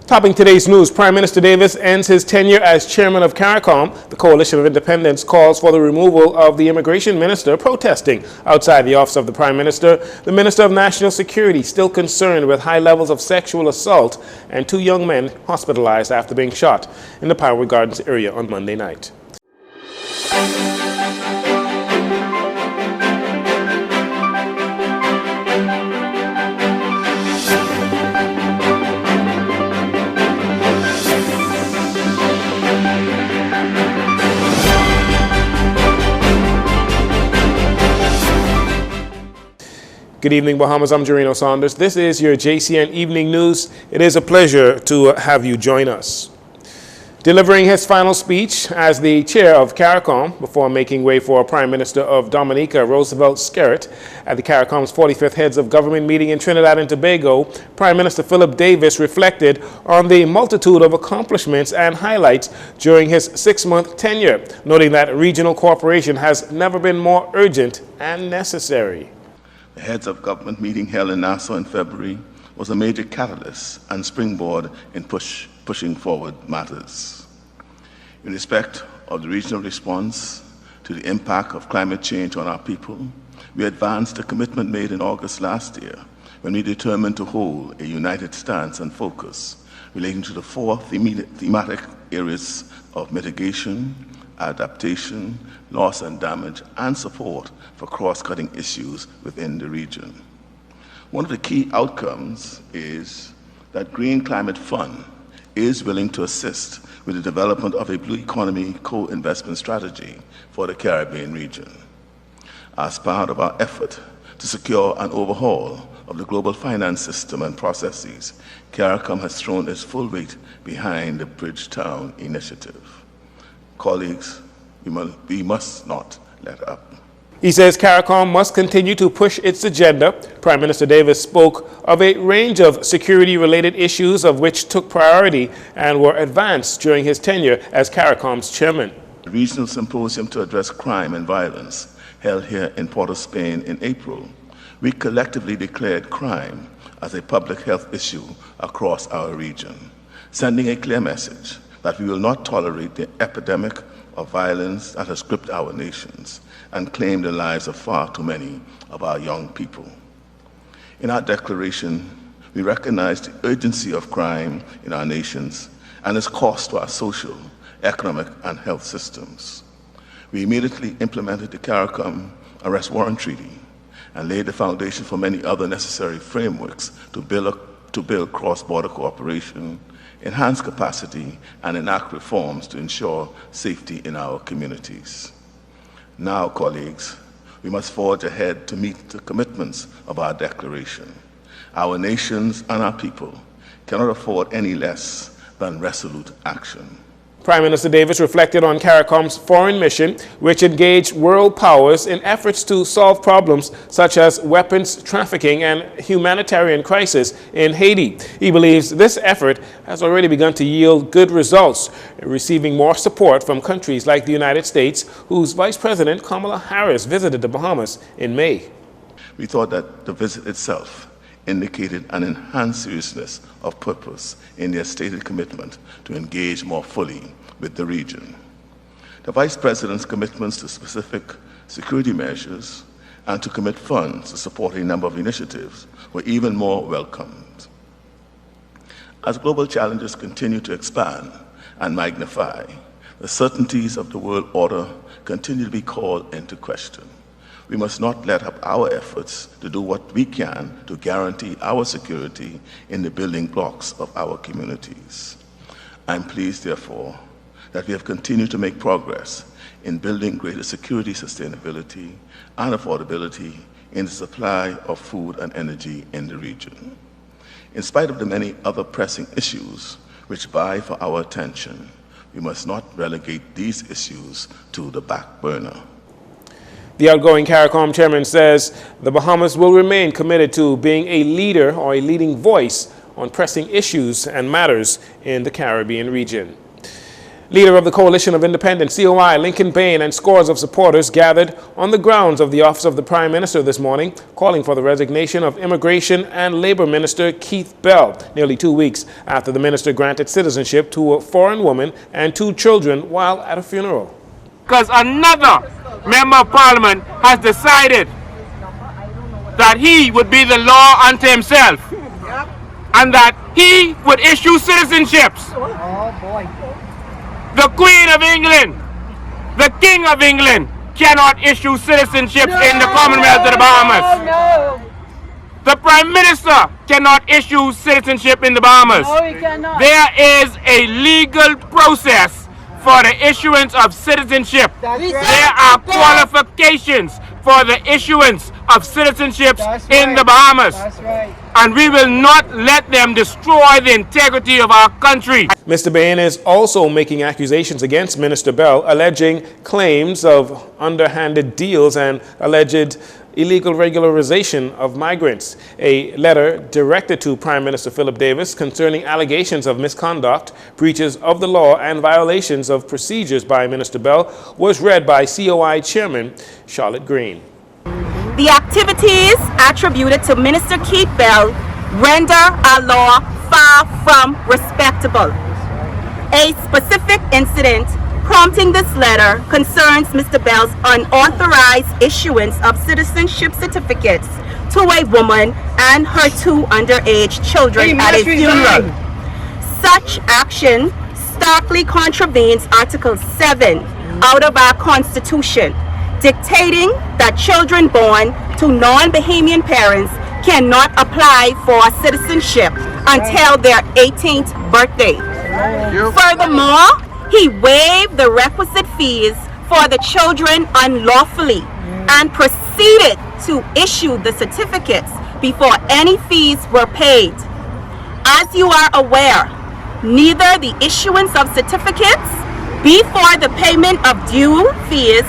Topping today's news, Prime Minister Davis ends his tenure as chairman of CARICOM. The Coalition of Independents calls for the removal of the immigration minister protesting outside the office of the Prime Minister. The Minister of National Security still concerned with high levels of sexual assault and 2 young men hospitalized after being shot in the Pinewood Gardens area on Monday night. Good evening, Bahamas. I'm Jarino Saunders. This is your JCN Evening News. It is a pleasure to have you join us. Delivering his final speech as the chair of CARICOM before making way for Prime Minister of Dominica, Roosevelt Skerrit, at the CARICOM's 45th Heads of Government meeting in Trinidad and Tobago, Prime Minister Philip Davis reflected on the multitude of accomplishments and highlights during his 6-month tenure, noting that regional cooperation has never been more urgent and necessary. The Heads of Government meeting held in Nassau in February was a major catalyst and springboard in pushing forward matters. In respect of the regional response to the impact of climate change on our people, we advanced a commitment made in August last year when we determined to hold a united stance and focus relating to the 4 thematic areas of mitigation, adaptation, loss and damage, and support for cross-cutting issues within the region. One of the key outcomes is that Green Climate Fund is willing to assist with the development of a blue economy co-investment strategy for the Caribbean region. As part of our effort to secure an overhaul of the global finance system and processes, CARICOM has thrown its full weight behind the Bridgetown initiative. Colleagues, we must not let up. He says CARICOM must continue to push its agenda. Prime Minister Davis spoke of a range of security-related issues of which took priority and were advanced during his tenure as CARICOM's chairman. The regional symposium to address crime and violence held here in Port of Spain in April, we collectively declared crime as a public health issue across our region, sending a clear message that we will not tolerate the epidemic of violence that has gripped our nations and claimed the lives of far too many of our young people. In our declaration, we recognize the urgency of crime in our nations and its cost to our social, economic, and health systems. We immediately implemented the CARICOM Arrest Warrant Treaty and laid the foundation for many other necessary frameworks to build cross-border cooperation, enhance capacity, and enact reforms to ensure safety in our communities. Now, colleagues, we must forge ahead to meet the commitments of our declaration. Our nations and our people cannot afford any less than resolute action. Prime Minister Davis reflected on CARICOM's foreign mission, which engaged world powers in efforts to solve problems such as weapons trafficking and humanitarian crisis in Haiti. He believes this effort has already begun to yield good results, receiving more support from countries like the United States, whose Vice President Kamala Harris visited the Bahamas in May. We thought that the visit itself indicated an enhanced seriousness of purpose in their stated commitment to engage more fully with the region. The Vice President's commitments to specific security measures and to commit funds to support a number of initiatives were even more welcomed. As global challenges continue to expand and magnify, the certainties of the world order continue to be called into question. We must not let up our efforts to do what we can to guarantee our security in the building blocks of our communities. I'm pleased, therefore, that we have continued to make progress in building greater security, sustainability, and affordability in the supply of food and energy in the region. In spite of the many other pressing issues which vie for our attention, we must not relegate these issues to the back burner. The outgoing CARICOM chairman says the Bahamas will remain committed to being a leader or a leading voice on pressing issues and matters in the Caribbean region. Leader of the Coalition of Independents, COI, Lincoln Bain, and scores of supporters gathered on the grounds of the office of the Prime Minister this morning, calling for the resignation of Immigration and Labor Minister Keith Bell, nearly 2 weeks after the minister granted citizenship to a foreign woman and 2 children while at a funeral. Because another member of parliament has decided that he would be the law unto himself and that he would issue citizenships. Oh boy. The Queen of England, the King of England cannot issue citizenships in the Commonwealth of the Bahamas. No. The Prime Minister cannot issue citizenship in the Bahamas. No, he cannot. There is a legal process for the issuance of citizenship. That's right. There are qualifications for the issuance of citizenships That's in right. the Bahamas. That's right. And we will not let them destroy the integrity of our country. Mr. Bain is also making accusations against Minister Bell, alleging claims of underhanded deals and alleged illegal regularization of migrants. A letter directed to Prime Minister Philip Davis concerning allegations of misconduct, breaches of the law, and violations of procedures by Minister Bell was read by COI Chairman Charlotte Green. The activities attributed to Minister Keith Bell render our law far from respectable. A specific incident prompting this letter concerns Mr. Bell's unauthorized issuance of citizenship certificates to a woman and her 2 underage children at a funeral. Such action starkly contravenes Article 7 out of our Constitution, dictating that children born to non-Bahamian parents cannot apply for citizenship until their 18th birthday. Furthermore, he waived the requisite fees for the children unlawfully and proceeded to issue the certificates before any fees were paid. As you are aware, neither the issuance of certificates before the payment of due fees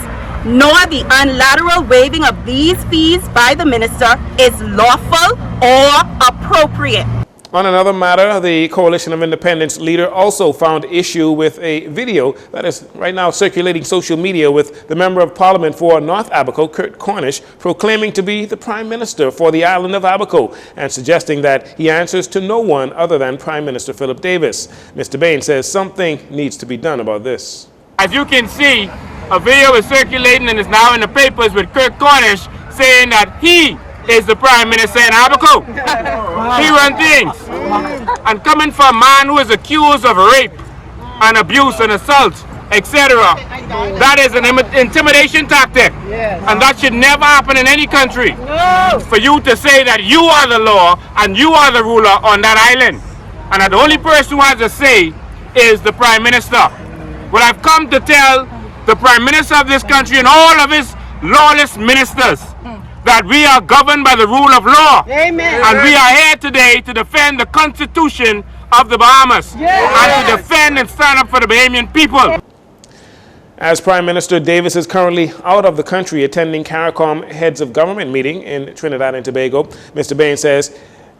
nor the unilateral waiving of these fees by the minister is lawful or appropriate. On another matter, the Coalition of Independents leader also found issue with a video that is right now circulating social media with the Member of Parliament for North Abaco, Kurt Cornish, proclaiming to be the Prime Minister for the island of Abaco and suggesting that he answers to no one other than Prime Minister Philip Davis. Mr. Bain says something needs to be done about this. As you can see, a video is circulating and is now in the papers with Kurt Cornish saying that he is the Prime Minister in Abaco. He runs things. And coming from a man who is accused of rape and abuse and assault, etc., that is an intimidation tactic. And that should never happen in any country. For you to say that you are the law and you are the ruler on that island, and that the only person who has a say is the Prime Minister. What I've come to tell the Prime Minister of this country and all of his lawless ministers that we are governed by the rule of law. Amen. And we are here today to defend the Constitution of the Bahamas and to defend and stand up for the Bahamian people. As Prime Minister Davis is currently out of the country attending CARICOM heads of government meeting in Trinidad and Tobago, Mr. Bain says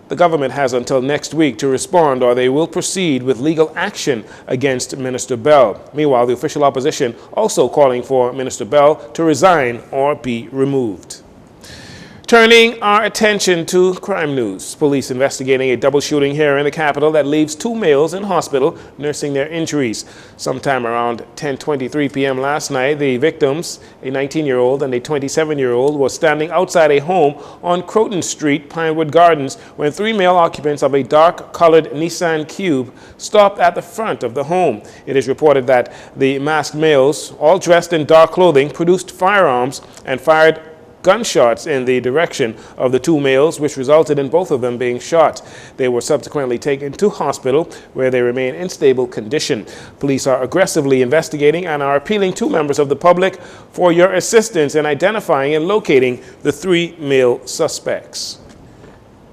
the government has until next week to respond or they will proceed with legal action against Minister Bell. Meanwhile, the official opposition also calling for Minister Bell to resign or be removed. Turning our attention to crime news. Police investigating a double shooting here in the capital that leaves 2 males in hospital nursing their injuries. Sometime around 10:23 p.m. last night, the victims, a 19-year-old and a 27-year-old, were standing outside a home on Croton Street, Pinewood Gardens, when 3 male occupants of a dark-colored Nissan Cube stopped at the front of the home. It is reported that the masked males, all dressed in dark clothing, produced firearms and fired gunshots in the direction of the 2 males, which resulted in both of them being shot. They were subsequently taken to hospital where they remain in stable condition. Police are aggressively investigating and are appealing to members of the public for your assistance in identifying and locating the 3 male suspects.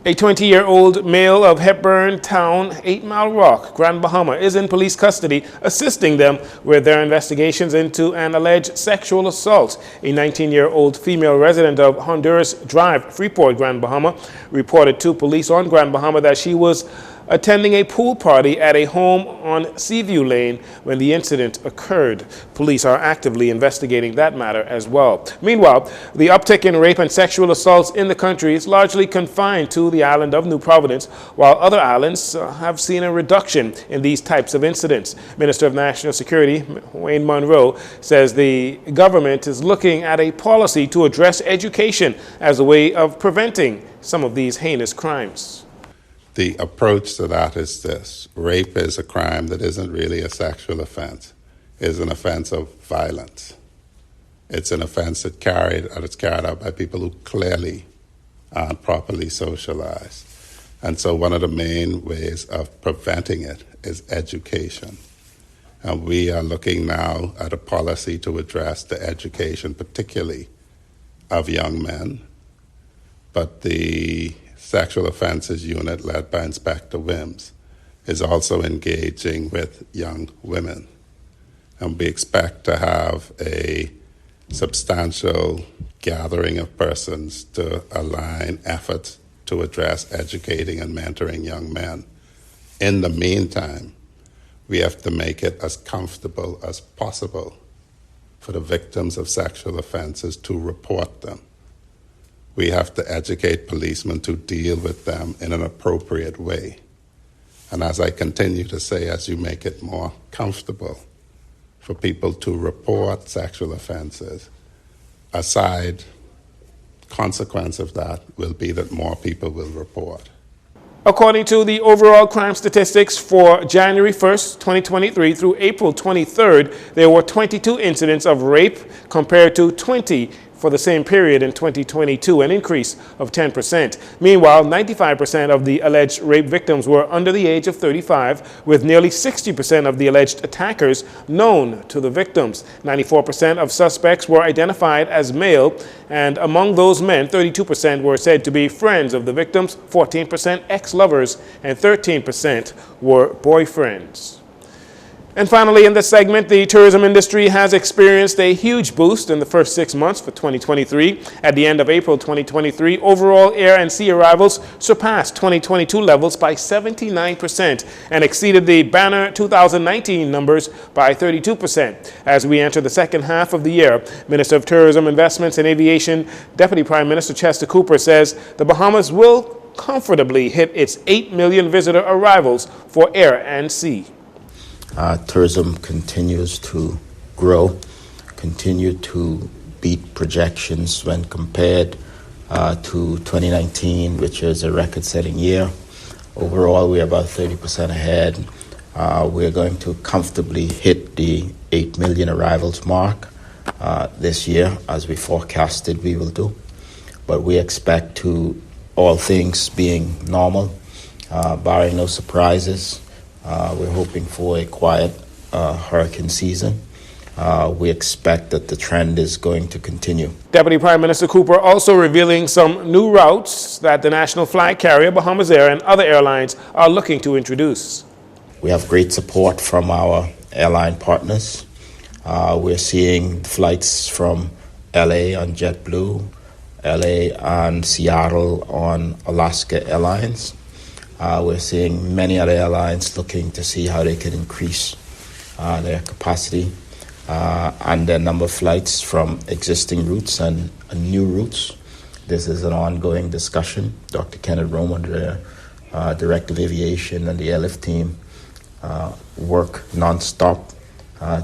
A 20-year-old male of Hepburn Town, 8 Mile Rock, Grand Bahama, is in police custody, assisting them with their investigations into an alleged sexual assault. A 19-year-old female resident of Honduras Drive, Freeport, Grand Bahama, reported to police on Grand Bahama that she was attending a pool party at a home on Seaview Lane when the incident occurred. Police are actively investigating that matter as well. Meanwhile, the uptick in rape and sexual assaults in the country is largely confined to the island of New Providence, while other islands have seen a reduction in these types of incidents. Minister of National Security, Wayne Monroe, says the government is looking at a policy to address education as a way of preventing some of these heinous crimes. The approach to that is this: rape is a crime that isn't really a sexual offense. It's an offense of violence. It's an offense that's carried out by people who clearly aren't properly socialized. And so one of the main ways of preventing it is education. And we are looking now at a policy to address the education, particularly of young men. But the Sexual Offences Unit, led by Inspector Wims, is also engaging with young women. And we expect to have a substantial gathering of persons to align efforts to address educating and mentoring young men. In the meantime, we have to make it as comfortable as possible for the victims of sexual offenses to report them. We have to educate policemen to deal with them in an appropriate way. And as I continue to say, as you make it more comfortable for people to report sexual offenses, a side consequence of that will be that more people will report. According to the overall crime statistics for January 1st, 2023 through April 23rd, there were 22 incidents of rape compared to 20 for the same period in 2022, an increase of 10%. Meanwhile, 95% of the alleged rape victims were under the age of 35, with nearly 60% of the alleged attackers known to the victims. 94% of suspects were identified as male, and among those men, 32% were said to be friends of the victims, 14% ex-lovers, and 13% were boyfriends. And finally, in this segment, the tourism industry has experienced a huge boost in the first 6 months for 2023. At the end of April 2023, overall air and sea arrivals surpassed 2022 levels by 79% and exceeded the banner 2019 numbers by 32%. As we enter the second half of the year, Minister of Tourism, Investments and Aviation, Deputy Prime Minister Chester Cooper says the Bahamas will comfortably hit its 8 million visitor arrivals for air and sea. Tourism continues to grow, continue to beat projections when compared to 2019, which is a record-setting year. Overall, we're about 30% ahead. We're going to comfortably hit the 8 million arrivals mark this year, as we forecasted we will do. But we expect to, all things being normal, barring no surprises, we're hoping for a quiet hurricane season. We expect that the trend is going to continue. Deputy Prime Minister Cooper also revealing some new routes that the national flag carrier, Bahamas Air, and other airlines are looking to introduce. We have great support from our airline partners. We're seeing flights from LA on JetBlue, LA and Seattle on Alaska Airlines. We're seeing many other airlines looking to see how they can increase their capacity and their number of flights from existing routes and new routes. This is an ongoing discussion. Dr. Kenneth Roman, the Director of Aviation, and the airlift team work nonstop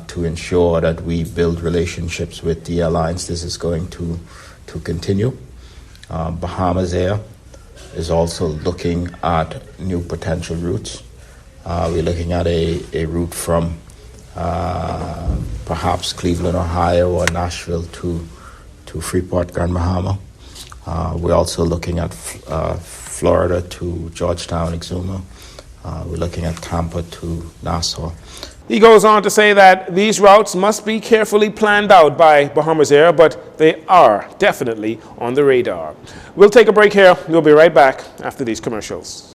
to ensure that we build relationships with the airlines. This is going to continue. Bahamas Air is also looking at new potential routes. We're looking at a route from perhaps Cleveland, Ohio, or Nashville to Freeport, Grand Bahama. We're also looking at Florida to Georgetown, Exuma. We're looking at Tampa to Nassau. He goes on to say that these routes must be carefully planned out by Bahamas Air, but they are definitely on the radar. We'll take a break here. We'll be right back after these commercials.